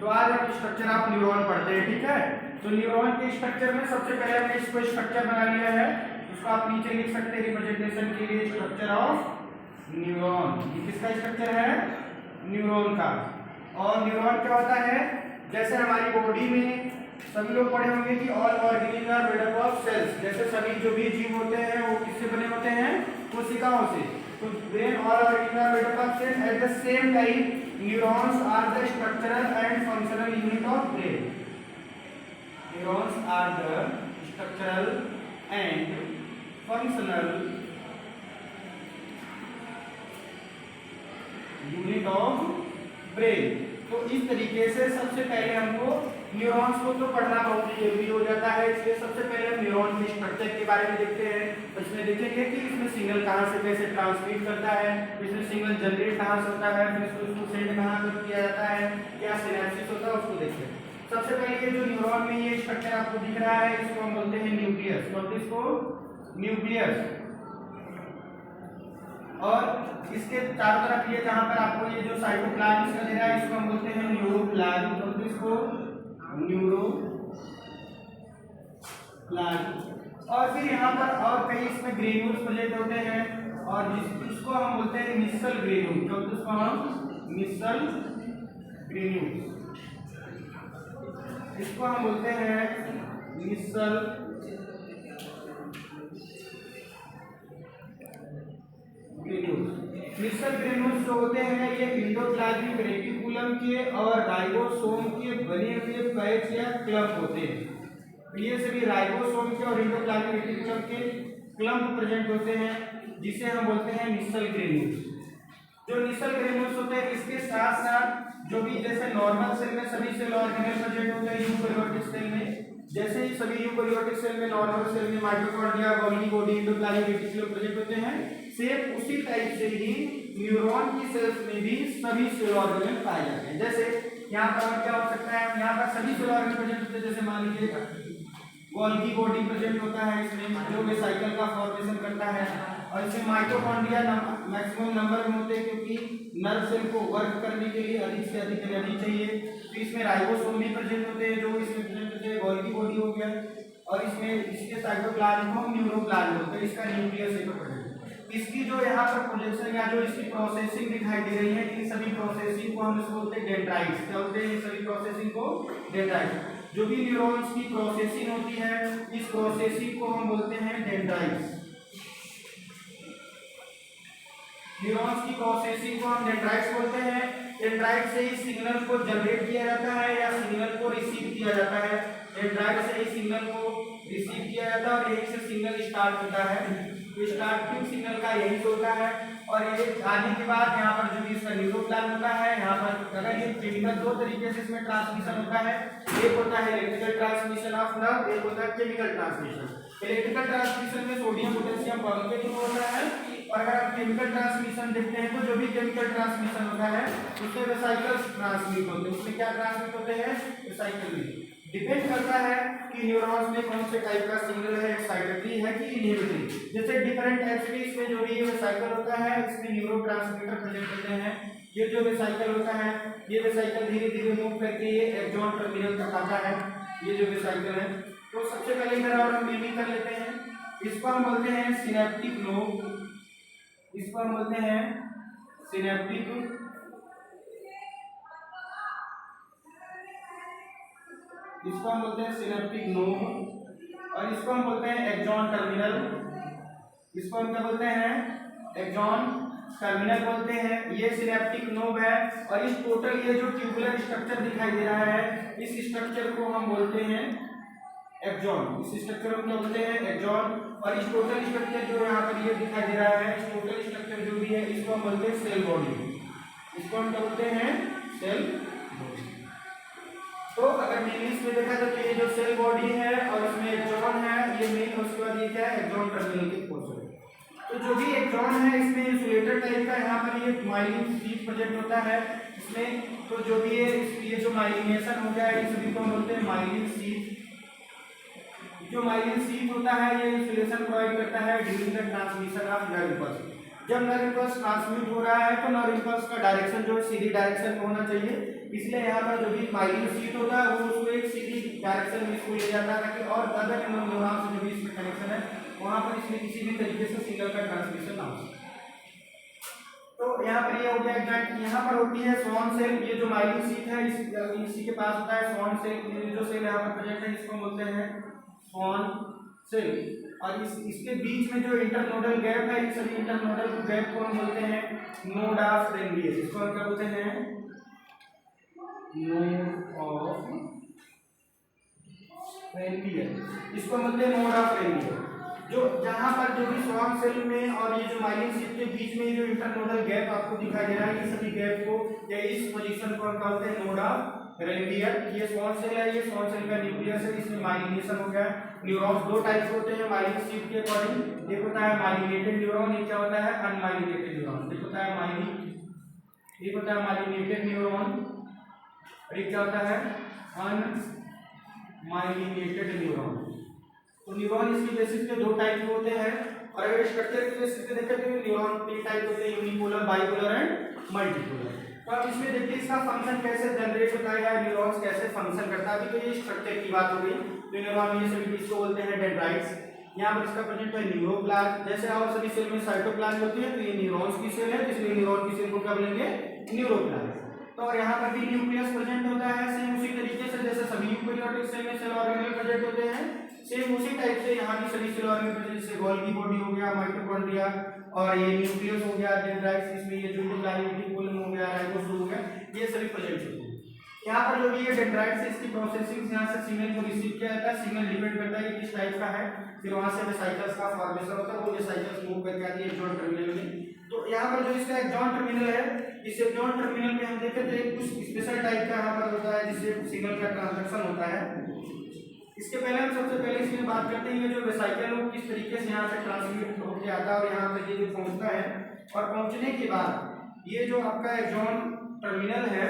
तो आज हम स्ट्रक्चर ऑफ न्यूरॉन पढ़ते हैं, ठीक है। तो न्यूरॉन के स्ट्रक्चर में सबसे पहले हमने इसको स्ट्रक्चर बना लिया है, उसको आप नीचे लिख सकते हैं रिप्रेजेंटेशन के लिए, स्ट्रक्चर ऑफ न्यूरॉन। ये किसका स्ट्रक्चर है? न्यूरॉन का। और न्यूरॉन क्या होता है, जैसे हमारी बॉडी में सभी लोग पढ़े होंगे कि all organisms are made up of cells, जैसे सभी जो भी जीव होते हैं वो किससे बने होते हैं? कोशिकाओं से। तो brain all organisms are made up of cells, at the same time neurons are the structural and functional unit of brain. Neurons are the structural and functional unit of brain. तो इस तरीके से सबसे पहले हमको न्यूरॉन्स को तो पढ़ना बहुत ही जरूरी हो जाता है, इसलिए सबसे पहले हम न्यूरॉन के स्ट्रक्चर के बारे में देखते हैं। इसमें देखेंगे कि इसमें सिग्नल कहाँ से कैसे ट्रांसमिट करता है, इसमें सिग्नल जनरेट कहाँ से होता है, फिर उसको सेंड कहाँ पर किया जाता है, क्या सिनेप्सिस होता है, उसको देखते हैं। सबसे पहले ये जो न्यूरॉन में ये स्ट्रक्चर आपको दिख रहा है, इसको हम बोलते हैं न्यूक्लियस। बोलते इसको न्यूक्लियस। और इसके चारों तरफ ये जहां पर आपको ये जो साइटोप्लाज्म इसका दे रहा है, इसको हम बोलते हैं न्यूरोप्लाज्म। बोलते इसको न्यूरोप्लाज्म। और फिर यहाँ पर और कई इसमें ग्रेन्यूल्स प्रेजेंट होते हैं, और इसको हम बोलते हैं मिसल ग्रेन्यूल। तो इसको हम मिसल ग्रेन्यूल, इसको हम बोलते हैं मिसल ग्रेन्यूल्स। मिसल ग्रेन्यूल्स जो होते हैं ये एंडोप्लाज्मिक रेटिकुलम के और राइबोसोम के बने हुए पैच या क्लम्प होते हैं। ये सभी राइबोसोम के और एंडोप्लाज्मिक रेटिकुलम के क्लम्प प्रेजेंट होते हैं, जिसे हम बोलते हैं मिसल ग्रेन्यूल्स। जो मिसल ग्रेन्यूल्स होते हैं इसके साथ साथ जो भी जैसे नॉर्मल सेल में सभी सेल ऑर्गेनेल प्रेजेंट होते हैं, यूकेरियोटिक सेल में जैसे ही सभी यूकेरियोटिक सेल में, नॉर्मल सेल में mitochondria, Golgi body, endoplasmic reticulum present होते हैं, सेम उसी टाइप से ही न्यूरॉन की सेल्स में भी सभी सेल ऑर्गेनेल पाए जाते हैं। जैसे यहाँ पर क्या हो सकता है, यहाँ पर सभी सेल ऑर्गेनेल प्रेजेंट होते हैं, जैसे मान लीजिए गोल्गी बॉडी प्रेजेंट होता है इसमें, जो वेसिकल का फॉर्मेशन करता है। और इसमें माइटोकॉन्ड्रिया मैक्सिमम नंबर में होते हैं, क्योंकि नर्व सेल को वर्क करने के लिए अधिक से अधिक एनर्जी चाहिए। तो इसमें राइबोसोम भी प्रेजेंट होते हैं, जो इसमें प्रेजेंट होते हैं, गोल्गी बॉडी हो गया। और इसमें इसके साइटोप्लाज्म को न्यूरोप्लाज्म होते हैं, इसका न्यूक्लियस एक प्रेजेंट। इसकी जो यहाँ पर प्रोजेक्शन या जो इसकी प्रोसेसिंग दिखाई दे रही है, इन सभी प्रोसेसिंग को हम इसको बोलते हैं डेंड्राइट्स। क्या बोलते हैं? सभी प्रोसेसिंग को डेंड्राइट्स। जो भी न्यूरॉन्स की प्रोसेसिंग होती है, इस प्रोसेसिंग को हम बोलते हैं डेंड्राइट्स। न्यूरॉन्स की प्रोसेसिंग को हम डेंड्राइट्स बोलते हैं। डेंड्राइट से ही सिग्नल को जनरेट किया जाता है या सिग्नल को रिसीव किया जाता है। डेंड्राइट से ही सिग्नल को रिसीव किया जाता है और यहीं से सिग्नल स्टार्ट होता है। तो स्टार्टिंग सिग्नल का यही होता है। और ये आने के बाद यहाँ पर जो भी इसका न्यूरोप्लाज्म होता है, यहाँ पर अगर ये केमिकल दो तरीके से इसमें ट्रांसमिशन होता है, एक होता है इलेक्ट्रिकल ट्रांसमिशन ऑफ नर्व, एक होता है केमिकल ट्रांसमिशन। इलेक्ट्रिकल ट्रांसमिशन में सोडियम पोटेशियम बॉन्ड के थ्रू होता है, और अगर आप केमिकल ट्रांसमिशन देखते हैं तो जो भी केमिकल ट्रांसमिशन होता है उसमें वेसिकल्स ट्रांसमिट होते हैं। उसमें क्या ट्रांसमिट होते हैं? वेसिकल में। डिपेंड करता है कि न्यूरॉन्स में कौन से टाइप का सिग्नल है, एक्साइटेटरी है कि इनहिबिटरी। जैसे डिफरेंट टाइप्स के इसमें जो भी वेसिकल होता है, इसमें न्यूरोट्रांसमीटर प्रेजेंट होते हैं। ये जो वेसिकल होता है, ये वेसिकल धीरे धीरे मूव करके ये एक्सॉन टर्मिनल तक आता है, ये जो वेसिकल है। तो सबसे पहले इधर और हम मीनिंग कर लेते हैं। इसको हम बोलते हैं सिनेप्टिक नोड, इसको हम बोलते हैं सिनेप्टिक, इसको हम बोलते हैं सिनेप्टिक नोड, और इसको हम बोलते हैं एक्सॉन टर्मिनल। इसको हम क्या बोलते हैं? एक्सॉन टर्मिनल बोलते हैं। ये सिनेप्टिक नोड है। और इस टोटल ये जो ट्यूबुलर स्ट्रक्चर दिखाई दे रहा है, इस स्ट्रक्चर को हम बोलते हैं एक्सॉन। इस स्ट्रक्चर को क्या बोलते हैं? एक्सॉन। और इस टोटल स्ट्रक्चर जो यहाँ पर ये दिखाई दे रहा है, इस टोटल स्ट्रक्चर जो भी है, इसको हम बोलते हैं सेल बॉडी। इसको हम क्या बोलते हैं? Cell body. तो अगर इंग्लिश में देखा जाए तो ये जो सेल बॉडी है और इसमें एक्सॉन है, ये मेन, उसके बाद ये क्या है? एक्सॉन टर्मिनल की पोर्शन। तो जो भी एक्सॉन है इसमें इंसुलेटर टाइप का यहाँ पर ये माइलिन शीट प्रेजेंट होता है इसमें। तो जो भी ये जो माइलिनेशन हो गया है, इस सभी को हम बोलते हैं माइलिन शीट। जो माइलिन शीट होता है ये इंसुलेशन प्रोवाइड करता है during the transmission of blood impulse. जब नर इम्पल्स ट्रांसमिट हो रहा है तो नर इम्पल्स का डायरेक्शन जो है सीधी डायरेक्शन में होना चाहिए, इसलिए यहाँ पर जो भी माइलिन शीट होता है वो उसको एक सीधी डायरेक्शन में इसको ले जाता है ताकि और अदर न्यूरॉन से जो भी इसमें कनेक्शन है वहाँ पर इसमें किसी भी तरीके से सिग्नल का ट्रांसमिशन ना हो। तो यहाँ पर ये हो गया एग्जैक्ट। यहाँ पर होती है स्वॉन सेल, ये जो माइलिन शीट है इसी के पास होता है स्वॉन सेल, जो सेल यहाँ पर प्रेजेंट है इसको बोलते हैं स्वॉन सेल। और इसके बीच में जो इंटरनोडल गैप है, इस सभी इंटरनोडल गैप को हम बोलते हैं नोड ऑफ रेनवियर। इसको हम क्या बोलते हैं? Node of Ranvier. इसको बोलते हैं नोड ऑफ रेनवियर। जो जहां पर जो भी स्वॉन सेल में और ये जो माइलिन शीट के बीच में जो इंटरनोडल गैप आपको दिखाई दे रहा है, ये सभी गैप को या इस पोजीशन को हम क्या बोलते हैं? Node of Ranvier. ये स्वॉन सेल है, ये स्वॉन सेल का न्यूक्लियस है, इसमें माइलिनेशन हो गया। न्यूरॉन्स दो टाइप के होते हैं माइलिन शीट के अकॉर्डिंग, एक होता है माइलिनेटेड न्यूरॉन, एक क्या होता है? Unmyelinated neuron. एक होता है माइलिनेटेड न्यूरॉन और एक क्या होता है? Unmyelinated neuron. तो न्यूरॉन इसकी बेसिस पे दो टाइप के होते हैं, और अगर स्ट्रक्चर की बेसिस पे देखें तो न्यूरॉन तीन टाइप होते हैं, यूनिपोलर, बाइपोलर एंड मल्टीपोलर। तो अब इसमें देखिए इसका फंक्शन कैसे जनरेट होता है या न्यूरॉन्स कैसे फंक्शन करता है। अभी तो ये स्ट्रक्चर की बात हो गई। तो न्यूरॉन ये सभी इसको बोलते हैं डेंड्राइट्स। यहाँ पर इसका प्रेजेंट है न्यूरोप्लाज्म। जैसे और सभी सेल में साइटोप्लाज्म होती है, तो ये न्यूरॉन्स की सेल है, इसलिए न्यूरॉन की सेल को क्या बोलेंगे? न्यूरोप्लाज्म। तो और यहाँ पर भी न्यूक्लियस प्रेजेंट होता है, सेम उसी तरीके से जैसे सभी यूकेरियोटिक सेल में सेल ऑर्गेनेल प्रेजेंट होते हैं, सेम उसी टाइप से यहाँ भी सभी सेल ऑर्गेनेल जैसे गोल्गी बॉडी हो गया, माइटोकॉन्ड्रिया और ये न्यूक्लियस हो गया, डेंड्राइट्स, इसमें ये जो रेटिकुलम हो गया, राइबोसोम हो गया, ये सभी प्रेजेंट होते हैं। यहाँ पर जो भी ये डेंड्राइट्स इसकी प्रोसेसिंग यहाँ से सिग्नल को रिसीव किया जाता है, सिग्नल डिपेंड करता है कि किस टाइप का है, फिर वहाँ से वेसाइकल्स का फॉर्मेशन होता है, वो वेसाइकल्स मूव करके आती है एक्सॉन टर्मिनल में। तो यहाँ पर जो इसका एक्सॉन टर्मिनल है, इस एक्सॉन टर्मिनल में हम देखें तो एक कुछ स्पेशल टाइप का यहाँ पर होता है जिससे सिग्नल का ट्रांसडक्शन होता है। इसके पहले हम सबसे पहले इसमें बात करते हैं जो वेसाइकल वो किस तरीके से यहाँ से ट्रांसमिट होकर आता है और यहाँ पर ये जो पहुँचता है, और पहुँचने के बाद ये जो आपका एक्सॉन टर्मिनल है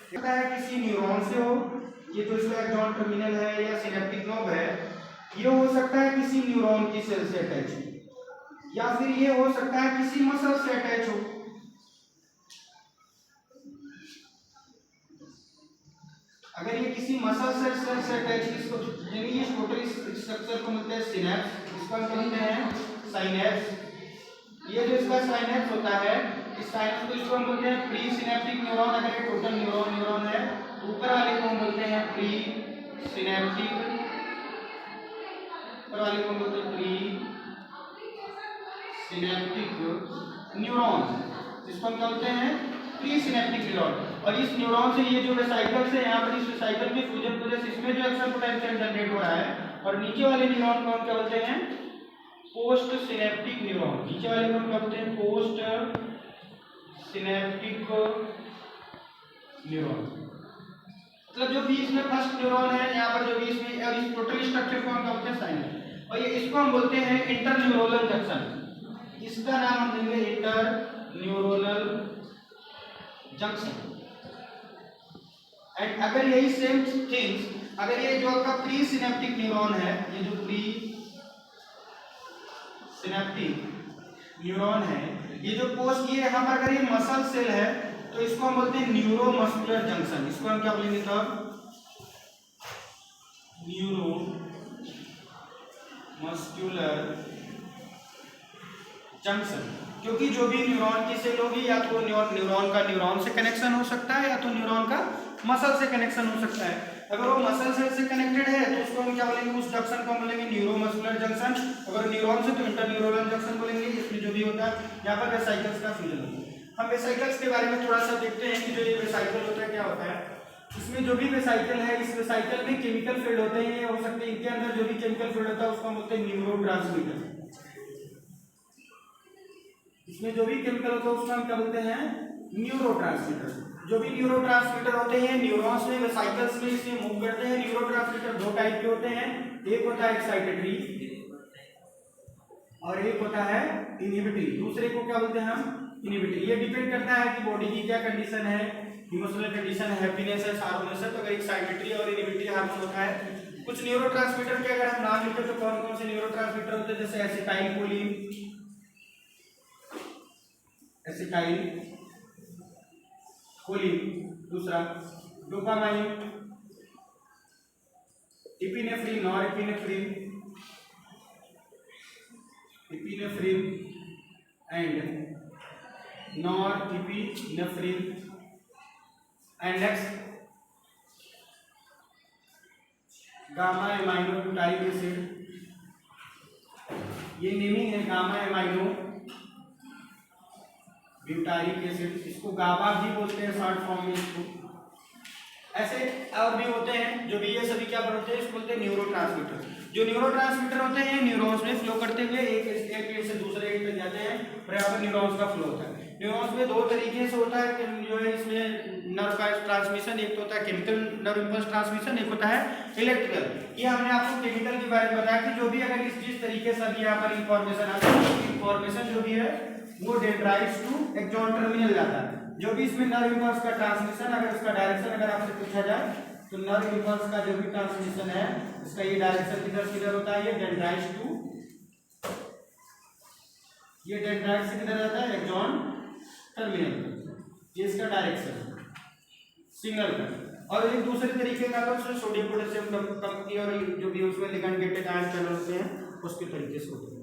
पता है किसी न्यूरॉन से हो, ये जो इसका एक्सॉन टर्मिनल है या सिनेप्टिक नोब है, ये हो सकता है किसी न्यूरॉन की सेल से अटैच हो, या फिर ये हो सकता है किसी मसल से अटैच हो। अगर ये किसी मसल सेल से अटैच है, इसको यानी ये टोटल स्ट्रक्चर को मिलता है सिनेप्स, इसको हम कहते हैं साइनेप्स। ये जो इसका साइनेप्स होता है, इस साइनेप्स को इसको हम बोलते हैं प्री सिनेप्टिक न्यूरॉन। अगर ये टोटल न्यूरॉन है, ऊपर वाले को हम बोलते हैं प्री सिनेप्टिक, ऊपर वाले को हम बोलते हैं प्री सिनेप्टिक न्यूरॉन, इसको हम क्या बोलते हैं? Pre synaptic neuron. और इस न्यूरॉन से ये जो वेसाइकल्स है, यहाँ पर इस वेसाइकल के फ्यूजन प्रोसेस, इसमें जो एक्शन पोटेंशियल जनरेट हो रहा है, और नीचे वाले न्यूरॉन को हम क्या बोलते हैं? Post synaptic neuron. नीचे वाले को हम क्या बोलते हैं? Post synaptic neuron. मतलब जो बीच में फर्स्ट न्यूरॉन है, यहाँ पर जो बीच में, और इस टोटल स्ट्रक्चर को हम क्या बोलते हैं? साइनेप्स। और ये इसको हम बोलते हैं इंटरन्यूरोनल जंक्शन। इसका नाम हम देंगे इंटरन्यूरोनल जंक्शन। एंड अगर यही सेम थिंग्स, अगर ये जो आपका प्री सिनेप्टिक न्यूरॉन है, ये जो प्री सिनेप्टिक न्यूरॉन है, ये जो पोस्ट, ये यहाँ पर अगर ये मसल सेल है तो इसको हम बोलते हैं न्यूरोमस्कुलर जंक्शन। इसको हम क्या बोलेंगे तब? Neuromuscular junction. क्योंकि जो भी न्यूरॉन की सेल होगी, या तो न्यूरॉन का न्यूरॉन से कनेक्शन हो सकता है, या तो न्यूरॉन का मसल से कनेक्शन हो सकता है। अगर वो मसल सेल से कनेक्टेड है तो उसको हम क्या बोलेंगे? उस जंक्शन को हम बोलेंगे न्यूरोमस्कुलर जंक्शन। अगर न्यूरॉन से तो इंटरन्यूरोनल जंक्शन बोलेंगे। इसमें जो भी होता है, यहाँ पर वेसाइकल्स का फ्यूजन होता है। हम वेसाइकल्स के बारे में थोड़ा सा देखते हैं कि जो ये वेसाइकल होता है क्या होता है। इसमें जो भी वेसाइकल है, इस वेसाइकल में केमिकल फील्ड होते हैं, ये हो सकते हैं इनके अंदर जो भी केमिकल फील्ड होता है उसको हम बोलते हैं न्यूरोट्रांसमीटर। इसमें जो भी केमिकल होता है उसको हम क्या बोलते हैं? न्यूरोट्रांसमीटर। जो भी न्यूरोट्रांसमीटर होते हैं न्यूरॉन्स में, वेसाइकल्स में इसमें मूव करते हैं। न्यूरोट्रांसमीटर दो टाइप के होते हैं, एक होता है एक्साइटेटरी और एक होता है इनहिबिटरी। दूसरे को क्या बोलते हैं हम? इनहिबिटरी। ये डिपेंड करता है कि बॉडी की क्या कंडीशन है, इमोशनल कंडीशन है, हैप्पीनेस है, सैडनेस है। तो अगर एक्साइटेटरी और इनहिबिटरी हार्मोन होता है। कुछ न्यूरोट्रांसमीटर के अगर हम नाम लिखें तो कौन कौन से न्यूरोट्रांसमीटर होते हैं? जैसे एसिटाइल कोलिन, एसिटाइल कोलिन, दूसरा dopamine, epinephrine, norepinephrine, epinephrine and norepinephrine and next gamma amino butyl acid, ये नेमिंग है गामा एमाइनो ब्यूटाइलिक एसिड, इसको गाबा भी बोलते हैं शॉर्ट फॉर्म में इसको। ऐसे और भी होते हैं जो भी ये सभी क्या बनते हैं, इसको बोलते हैं न्यूरोट्रांसमीटर। जो न्यूरोट्रांसमीटर होते हैं न्यूरॉन्स में फ्लो करते हुए एक पेड़ से दूसरे पेड़ तक जाते हैं और यहाँ पर न्यूरॉन्स का फ्लो होता है। न्यूरॉन्स में दो तरीके से होता है, जो है इसमें नर्व का ट्रांसमिशन, एक तो होता है केमिकल नर्व इम्पल्स ट्रांसमिशन, एक होता है इलेक्ट्रिकल। ये हमने आपको केमिकल के बारे में बताया कि जो भी अगर जिस तरीके से अभी यहाँ पर इंफॉर्मेशन आती है, इंफॉर्मेशन जो भी है वो डेंड्राइट्स टू एक्सॉन टर्मिनल जाता है। जो भी इसमें नर्व इम्पल्स का ट्रांसमिशन, अगर उसका डायरेक्शन अगर आपसे पूछा जाए तो नर्व इम्पल्स का जो भी ट्रांसमिशन है इसका ये डायरेक्शन किधर होता है, ये डेंड्राइट्स टू, ये डेंड्राइट से किधर जाता है, एक्सॉन टर्मिनल, ये इसका डायरेक्शन सिग्नल का। और एक दूसरे तरीके का तो सोडियम पोटेशियम कंपनी और जो भी उसमें लिगैंड गेटेड आयन चैनल होते हैं उसके तरीके से होते हैं।